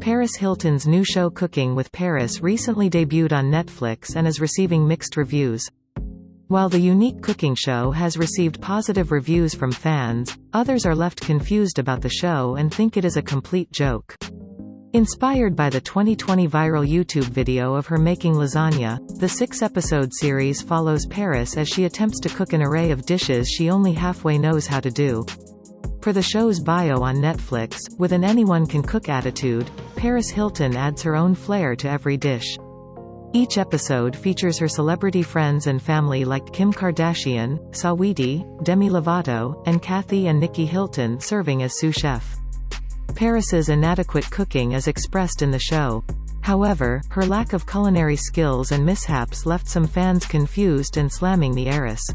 Paris Hilton's new show Cooking with Paris recently debuted on Netflix and is receiving mixed reviews. While the unique cooking show has received positive reviews from fans, others are left confused about the show and think it is a complete joke. Inspired by the 2020 viral YouTube video of her making lasagna, the 6-episode series follows Paris as she attempts to cook an array of dishes she only halfway knows how to do. Per the show's bio on Netflix, with an anyone-can-cook attitude, Paris Hilton adds her own flair to every dish. Each episode features her celebrity friends and family like Kim Kardashian, Saweetie, Demi Lovato, and Kathy and Nikki Hilton serving as sous chef. Paris's inadequate cooking is expressed in the show. However, her lack of culinary skills and mishaps left some fans confused and slamming the heiress.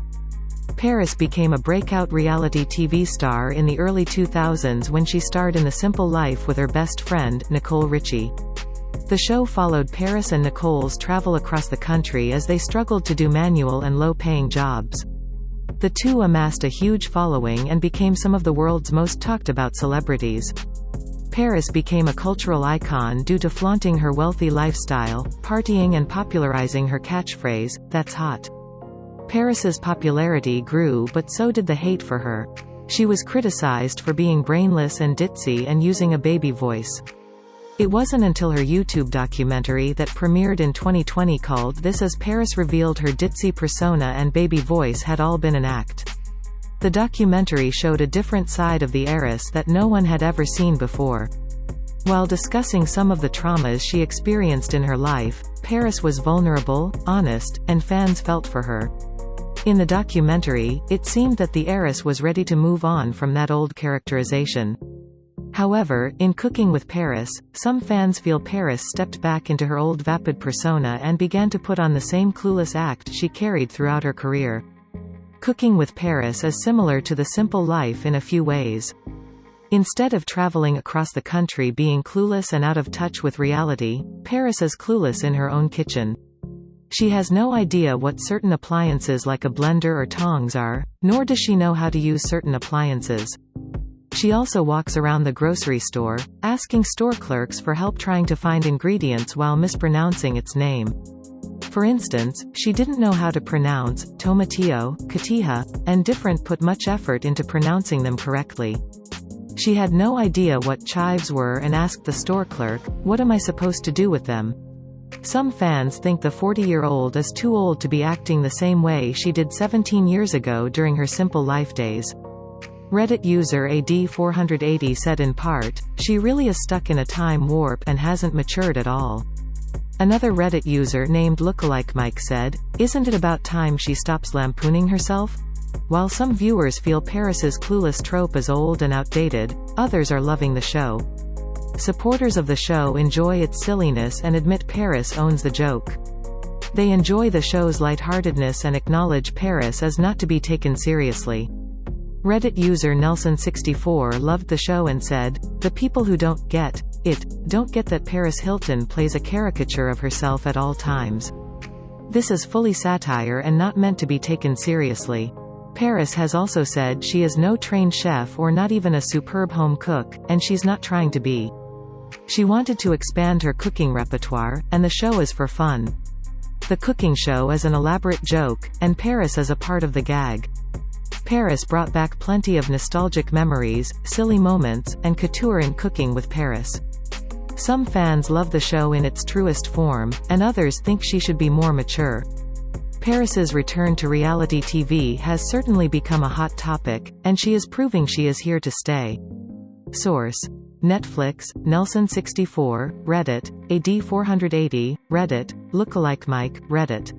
Paris became a breakout reality TV star in the early 2000s when she starred in The Simple Life with her best friend, Nicole Richie. The show followed Paris and Nicole's travel across the country as they struggled to do manual and low-paying jobs. The two amassed a huge following and became some of the world's most talked-about celebrities. Paris became a cultural icon due to flaunting her wealthy lifestyle, partying and popularizing her catchphrase, "That's hot." Paris's popularity grew, but so did the hate for her. She was criticized for being brainless and ditzy and using a baby voice. It wasn't until her YouTube documentary that premiered in 2020 called This As Paris revealed her ditzy persona and baby voice had all been an act. The documentary showed a different side of the heiress that no one had ever seen before. While discussing some of the traumas she experienced in her life, Paris was vulnerable, honest, and fans felt for her. In the documentary, it seemed that the heiress was ready to move on from that old characterization. However, in Cooking with Paris, some fans feel Paris stepped back into her old vapid persona and began to put on the same clueless act she carried throughout her career. Cooking with Paris is similar to The Simple Life in a few ways. Instead of traveling across the country being clueless and out of touch with reality, Paris is clueless in her own kitchen. She has no idea what certain appliances like a blender or tongs are, nor does she know how to use certain appliances. She also walks around the grocery store, asking store clerks for help trying to find ingredients while mispronouncing its name. For instance, she didn't know how to pronounce tomatillo, cotija, and different put much effort into pronouncing them correctly. She had no idea what chives were and asked the store clerk, "What am I supposed to do with them?" Some fans think the 40-year-old is too old to be acting the same way she did 17 years ago during her Simple Life days. Reddit user AD480 said in part, "She really is stuck in a time warp and hasn't matured at all." Another Reddit user named Lookalike Mike said, "Isn't it about time she stops lampooning herself?" While some viewers feel Paris's clueless trope is old and outdated, others are loving the show. Supporters of the show enjoy its silliness and admit Paris owns the joke. They enjoy the show's lightheartedness and acknowledge Paris is not to be taken seriously. Reddit user Nelson64 loved the show and said, "The people who don't get it don't get that Paris Hilton plays a caricature of herself at all times. This is fully satire and not meant to be taken seriously." Paris has also said she is no trained chef or not even a superb home cook, and she's not trying to be. She wanted to expand her cooking repertoire, and the show is for fun. The cooking show is an elaborate joke, and Paris is a part of the gag. Paris brought back plenty of nostalgic memories, silly moments, and couture in Cooking with Paris. Some fans love the show in its truest form, and others think she should be more mature. Paris's return to reality TV has certainly become a hot topic, and she is proving she is here to stay. Source: Netflix, Nelson64, Reddit, AD480, Reddit, Lookalike Mike, Reddit.